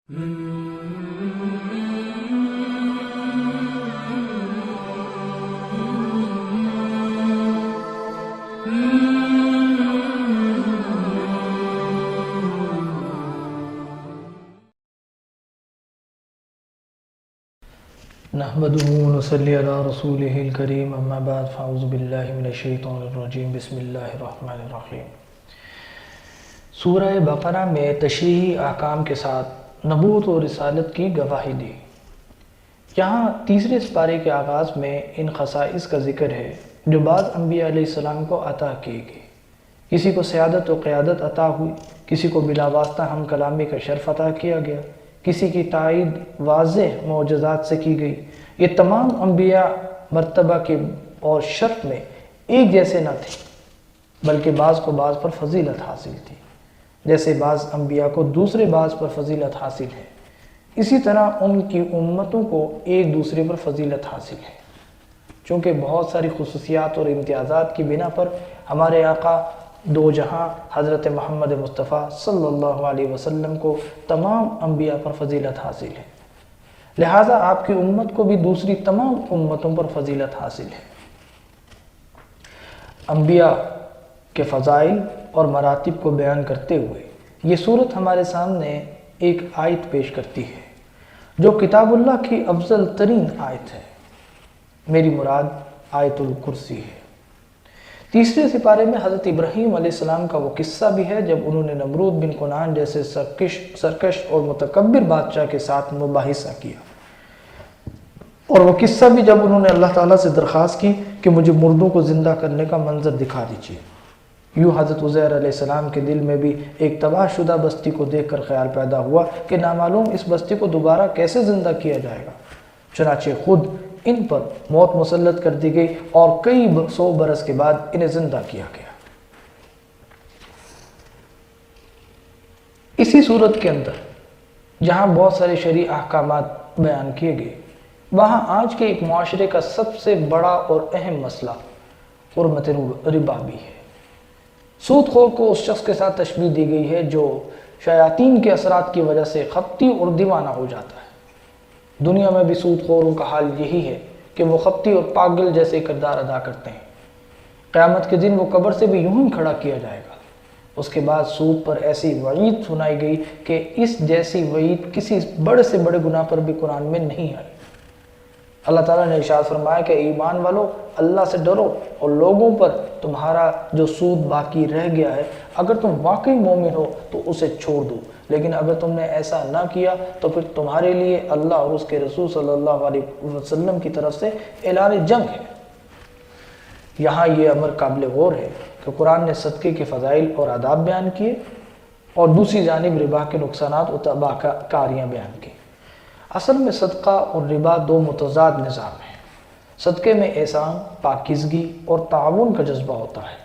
نحمده ونصلي على رسوله الكريم اما بعد فاعوذ باللہ من الشیطان الرجیم بسم اللہ الرحمن الرحیم۔ سورہ بقرہ میں تشریحی احکام کے ساتھ نبوت اور رسالت کی گواہی دی۔ یہاں تیسرے سپارے کے آغاز میں ان خصائص کا ذکر ہے جو بعض انبیاء علیہ السلام کو عطا کی گئی۔ کسی کو سیادت و قیادت عطا ہوئی، کسی کو بلا واسطہ ہم کلامی کا شرف عطا کیا گیا، کسی کی تائید واضح معجزات سے کی گئی۔ یہ تمام انبیاء مرتبہ کے اور شرف میں ایک جیسے نہ تھے، بلکہ بعض کو بعض پر فضیلت حاصل تھی، جیسے بعض انبیاء کو دوسرے بعض پر فضیلت حاصل ہے، اسی طرح ان کی امتوں کو ایک دوسرے پر فضیلت حاصل ہے۔ چونکہ بہت ساری خصوصیات اور امتیازات کی بنا پر ہمارے آقا دو جہاں حضرت محمد مصطفیٰ صلی اللہ علیہ وسلم کو تمام انبیاء پر فضیلت حاصل ہے، لہٰذا آپ کی امت کو بھی دوسری تمام امتوں پر فضیلت حاصل ہے۔ انبیاء کے فضائل اور مراتب کو بیان کرتے ہوئے یہ صورت ہمارے سامنے ایک آیت پیش کرتی ہے جو کتاب اللہ کی افضل ترین آیت ہے۔ میری مراد آیت الکرسی ہے۔ تیسرے سپارے میں حضرت ابراہیم علیہ السلام کا وہ قصہ بھی ہے جب انہوں نے نمرود بن کنعان جیسے سرکش اور متکبر بادشاہ کے ساتھ مباحثہ کیا، اور وہ قصہ بھی جب انہوں نے اللہ تعالیٰ سے درخواست کی کہ مجھے مردوں کو زندہ کرنے کا منظر دکھا دیجیے۔ یوں حضرت عزیر علیہ السلام کے دل میں بھی ایک تباہ شدہ بستی کو دیکھ کر خیال پیدا ہوا کہ نامعلوم اس بستی کو دوبارہ کیسے زندہ کیا جائے گا۔ چنانچہ خود ان پر موت مسلط کر دی گئی اور کئی 100 برس کے بعد انہیں زندہ کیا گیا۔ اسی صورت کے اندر جہاں بہت سارے شرعی احکامات بیان کیے گئے، وہاں آج کے ایک معاشرے کا سب سے بڑا اور اہم مسئلہ حرمت ربا بھی ہے۔ سود خور کو اس شخص کے ساتھ تشبیہ دی گئی ہے جو شیاطین کے اثرات کی وجہ سے خپتی اور دیوانہ ہو جاتا ہے۔ دنیا میں بھی سود خوروں کا حال یہی ہے کہ وہ خپتی اور پاگل جیسے کردار ادا کرتے ہیں۔ قیامت کے دن وہ قبر سے بھی یوں ہی کھڑا کیا جائے گا۔ اس کے بعد سود پر ایسی وعید سنائی گئی کہ اس جیسی وعید کسی بڑے سے بڑے گناہ پر بھی قرآن میں نہیں آئی۔ اللہ تعالیٰ نے ارشاد فرمایا کہ ایمان والو اللہ سے ڈرو اور لوگوں پر تمہارا جو سود باقی رہ گیا ہے اگر تم واقعی مومن ہو تو اسے چھوڑ دو، لیکن اگر تم نے ایسا نہ کیا تو پھر تمہارے لیے اللہ اور اس کے رسول صلی اللہ علیہ وسلم کی طرف سے اعلان جنگ ہے۔ یہاں یہ امر قابل غور ہے کہ قرآن نے صدقے کے فضائل اور آداب بیان کیے اور دوسری جانب ربا کے نقصانات و تباہ کاریاں بیان کی۔ اصل میں صدقہ اور ربا دو متضاد نظام ہیں۔ صدقے میں احسان، پاکیزگی اور تعاون کا جذبہ ہوتا ہے،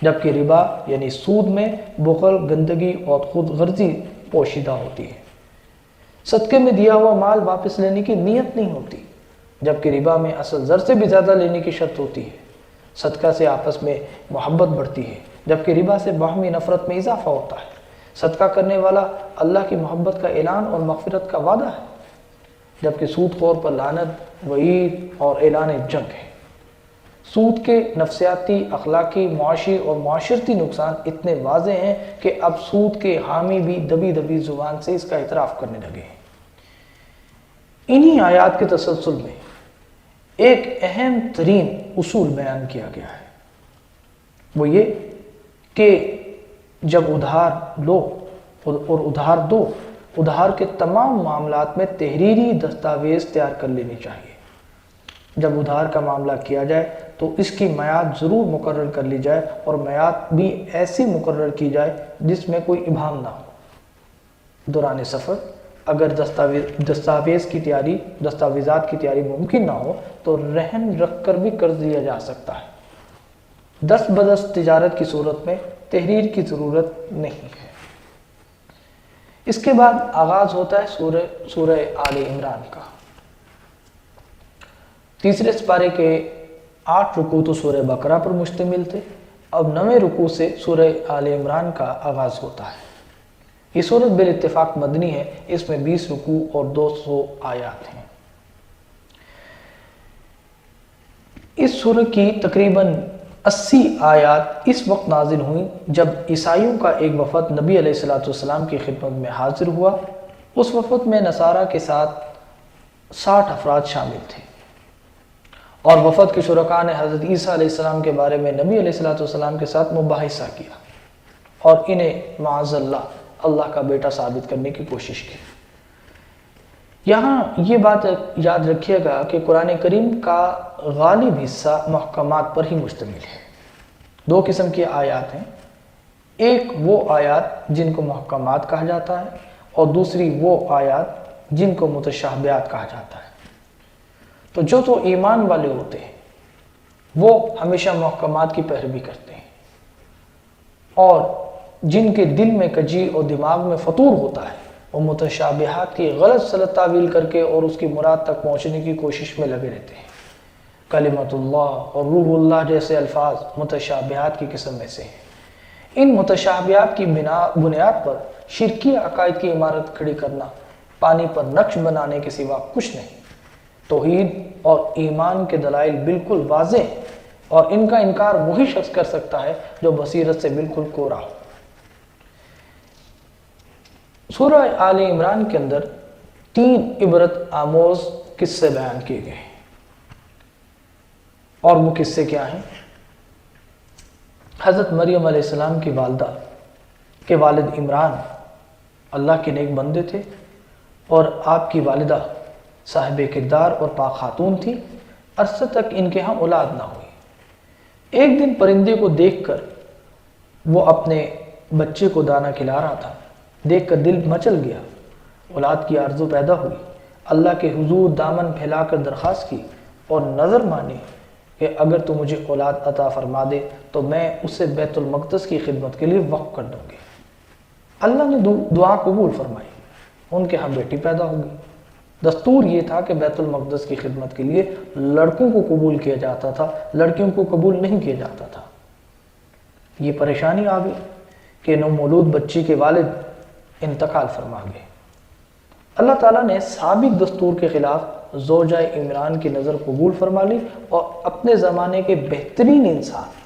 جبکہ ربا یعنی سود میں بخل، گندگی اور خود غرضی پوشیدہ ہوتی ہے۔ صدقے میں دیا ہوا مال واپس لینے کی نیت نہیں ہوتی، جبکہ ربا میں اصل زر سے بھی زیادہ لینے کی شرط ہوتی ہے۔ صدقہ سے آپس میں محبت بڑھتی ہے، جبکہ ربا سے باہمی نفرت میں اضافہ ہوتا ہے۔ صدقہ کرنے والا اللہ کی محبت کا اعلان اور مغفرت کا وعدہ ہے، جبکہ سود خور پر لعنت، وعید اور اعلان جنگ ہے۔ سود کے نفسیاتی، اخلاقی، معاشی اور معاشرتی نقصان اتنے واضح ہیں کہ اب سود کے حامی بھی دبی دبی زبان سے اس کا اعتراف کرنے لگے ہیں۔ انہی آیات کے تسلسل میں ایک اہم ترین اصول بیان کیا گیا ہے، وہ یہ کہ جب ادھار لو اور ادھار دو، ادھار کے تمام معاملات میں تحریری دستاویز تیار کر لینی چاہیے۔ جب ادھار کا معاملہ کیا جائے تو اس کی میعاد ضرور مقرر کر لی جائے اور میعاد بھی ایسی مقرر کی جائے جس میں کوئی ابہام نہ ہو۔ دوران سفر اگر دستاویزات کی تیاری ممکن نہ ہو تو رہن رکھ کر بھی قرض دیا جا سکتا ہے۔ دست بدست تجارت کی صورت میں تحریر کی ضرورت نہیں ہے۔ اس کے بعد آغاز ہوتا ہے سورہ آل عمران کا۔ تیسرے سپارے کے 8 رکوع تو سورہ بقرہ پر مشتمل تھے، اب 9ویں رکوع سے سورہ آل عمران کا آغاز ہوتا ہے۔ یہ سورت بالاتفاق مدنی ہے، اس میں 20 رکوع اور 200 آیات ہیں۔ اس سورت کی تقریباً 80 آیات اس وقت نازل ہوئیں جب عیسائیوں کا ایک وفد نبی علیہ السلام کی خدمت میں حاضر ہوا۔ اس وفد میں نصارہ کے ساتھ 60 افراد شامل تھے، اور وفد کے شرکاء نے حضرت عیسیٰ علیہ السلام کے بارے میں نبی علیہ السلام کے ساتھ مباحثہ کیا اور انہیں معاذ اللہ کا بیٹا ثابت کرنے کی کوشش کی۔ یہاں یہ بات یاد رکھیے گا کہ قرآن کریم کا غالب حصہ محکمات پر ہی مشتمل ہے۔ 2 قسم کی آیات ہیں، ایک وہ آیات جن کو محکمات کہا جاتا ہے، اور دوسری وہ آیات جن کو متشابہات کہا جاتا ہے۔ تو ایمان والے ہوتے ہیں وہ ہمیشہ محکمات کی پیروی کرتے ہیں، اور جن کے دل میں کجی اور دماغ میں فطور ہوتا ہے وہ متشابہات کی غلط سلط تعویل کر کے اور اس کی مراد تک پہنچنے کی کوشش میں لگے رہتے ہیں۔ کلمۃ اللہ اور روح اللہ جیسے الفاظ متشابہات کی قسم میں سے ہیں۔ ان متشابہات کی بنیاد پر شرکی عقائد کی عمارت کھڑی کرنا پانی پر نقش بنانے کے سوا کچھ نہیں۔ توحید اور ایمان کے دلائل بالکل واضح ہیں، اور ان کا انکار وہی شخص کر سکتا ہے جو بصیرت سے بالکل کورا ہو۔ سورہ آل عمران کے اندر 3 عبرت آموز قصے بیان کیے گئے ہیں، اور وہ قصے کیا ہیں؟ حضرت مریم علیہ السلام کی والدہ کے والد عمران اللہ کے نیک بندے تھے، اور آپ کی والدہ صاحب کردار اور پاک خاتون تھی۔ عرصے تک ان کے ہاں اولاد نہ ہوئی۔ ایک دن پرندے کو دیکھ کر وہ اپنے بچے کو دانا کھلا رہا تھا، دیکھ کر دل مچل گیا، اولاد کی آرزو پیدا ہوئی۔ اللہ کے حضور دامن پھیلا کر درخواست کی اور نظر مانی کہ اگر تو مجھے اولاد عطا فرما دے تو میں اسے بیت المقدس کی خدمت کے لیے وقف کر دوں گی۔ اللہ نے دعا قبول فرمائی، ان کے ہاں بیٹی پیدا ہوگی۔ دستور یہ تھا کہ بیت المقدس کی خدمت کے لیے لڑکوں کو قبول کیا جاتا تھا، لڑکیوں کو قبول نہیں کیا جاتا تھا۔ یہ پریشانی آ گئی کہ نومولود بچی کے والد انتقال فرما گئے۔ اللہ تعالیٰ نے سابق دستور کے خلاف زوجہ عمران کی نظر قبول فرما لی اور اپنے زمانے کے بہترین انسان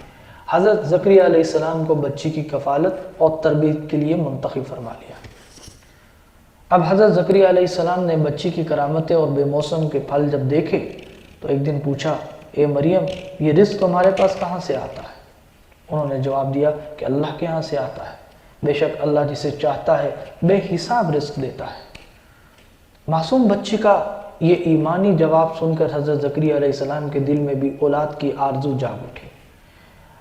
حضرت زکریا علیہ السلام کو بچی کی کفالت اور تربیت کے لیے منتخب فرما لیا۔ اب حضرت زکریا علیہ السلام نے بچی کی کرامتیں اور بے موسم کے پھل جب دیکھے تو ایک دن پوچھا، اے مریم، یہ رزق تمہارے پاس کہاں سے آتا ہے؟ انہوں نے جواب دیا کہ اللہ کے ہاں سے آتا ہے، بے شک اللہ جسے چاہتا ہے بے حساب رزق دیتا ہے۔ معصوم بچی کا یہ ایمانی جواب سن کر حضرت زکریا علیہ السلام کے دل میں بھی اولاد کی آرزو جاگ اٹھی۔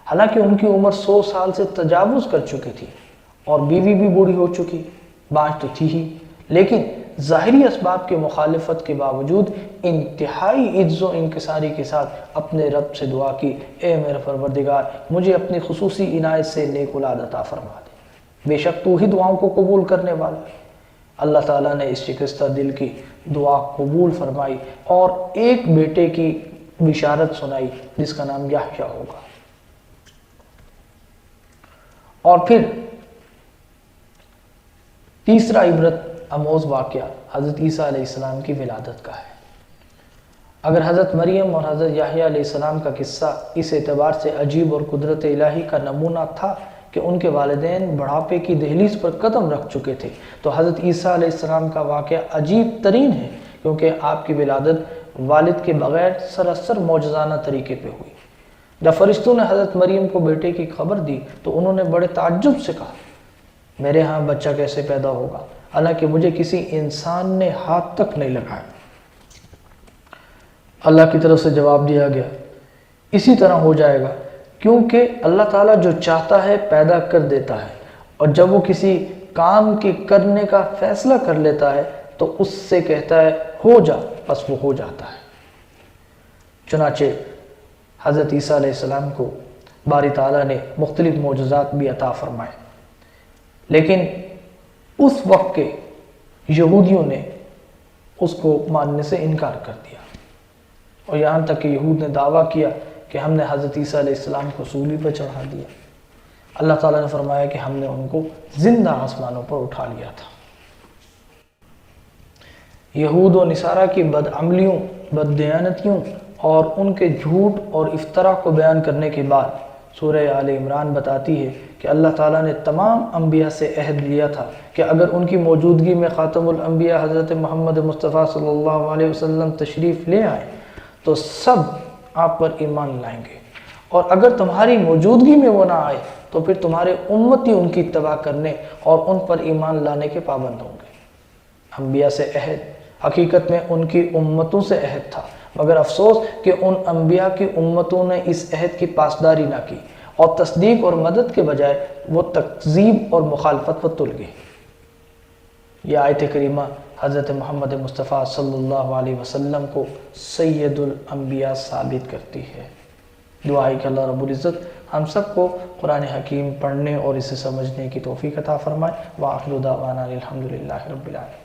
حالانکہ ان کی عمر 100 سال سے تجاوز کر چکی تھی اور بیوی بھی بوڑھی ہو چکی، بانجھ تو تھی ہی، لیکن ظاہری اسباب کے مخالفت کے باوجود انتہائی عجز و انکساری کے ساتھ اپنے رب سے دعا کی، اے میرا پروردگار، مجھے اپنی خصوصی عنایت سے نیک اولاد عطا فرما دے، بے شک تو ہی دعاؤں کو قبول کرنے والا ہے۔ اللہ تعالیٰ نے اس شکستہ دل کی دعا قبول فرمائی اور ایک بیٹے کی بشارت سنائی جس کا نام یحییٰ ہوگا۔ اور پھر تیسرا عبرت آموز واقعہ حضرت عیسیٰ علیہ السلام کی ولادت کا ہے۔ اگر حضرت مریم اور حضرت یحییٰ علیہ السلام کا قصہ اس اعتبار سے عجیب اور قدرت الہی کا نمونہ تھا کہ ان کے والدین بڑھاپے کی دہلیز پر قدم رکھ چکے تھے، تو حضرت عیسیٰ علیہ السلام کا واقعہ عجیب ترین ہے، کیونکہ آپ کی ولادت والد کے بغیر سراسر معجزانہ طریقے پہ ہوئی۔ جب فرشتوں نے حضرت مریم کو بیٹے کی خبر دی تو انہوں نے بڑے تعجب سے کہا، میرے ہاں بچہ کیسے پیدا ہوگا، حالانکہ مجھے کسی انسان نے ہاتھ تک نہیں لگایا۔ اللہ کی طرف سے جواب دیا گیا، اسی طرح ہو جائے گا، کیونکہ اللہ تعالیٰ جو چاہتا ہے پیدا کر دیتا ہے، اور جب وہ کسی کام کے کرنے کا فیصلہ کر لیتا ہے تو اس سے کہتا ہے ہو جا، بس وہ ہو جاتا ہے۔ چنانچہ حضرت عیسیٰ علیہ السلام کو باری تعالیٰ نے مختلف معجزات بھی عطا فرمائے، لیکن اس وقت کے یہودیوں نے اس کو ماننے سے انکار کر دیا، اور یہاں تک کہ یہود نے دعویٰ کیا کہ ہم نے حضرت عیسیٰ علیہ السلام کو صلیب پر چڑھا دیا۔ اللہ تعالیٰ نے فرمایا کہ ہم نے ان کو زندہ آسمانوں پر اٹھا لیا تھا۔ یہود و نصارہ کی بدعملیوں، بددیانتیوں اور ان کے جھوٹ اور افتراء کو بیان کرنے کے بعد سورہ آل عمران بتاتی ہے کہ اللہ تعالیٰ نے تمام انبیاء سے عہد لیا تھا کہ اگر ان کی موجودگی میں خاتم الانبیاء حضرت محمد مصطفیٰ صلی اللہ علیہ وسلم تشریف لے آئیں تو سب آپ پر ایمان لائیں گے، اور اگر تمہاری موجودگی میں وہ نہ آئے تو پھر تمہارے امتی ان کی اتباع کرنے اور ان پر ایمان لانے کے پابند ہوں گے۔ انبیاء سے عہد حقیقت میں ان کی امتوں سے عہد تھا، مگر افسوس کہ ان انبیاء کی امتوں نے اس عہد کی پاسداری نہ کی اور تصدیق اور مدد کے بجائے وہ تکذیب اور مخالفت پر تل گئی۔ یہ آیت کریمہ حضرت محمد مصطفیٰ صلی اللہ علیہ وسلم کو سید الانبیاء ثابت کرتی ہے۔ دعا ہے کہ اللہ رب العزت ہم سب کو قرآن حکیم پڑھنے اور اسے سمجھنے کی توفیق عطا فرمائے۔ وآخر دعوانا الحمدللہ رب العالمین۔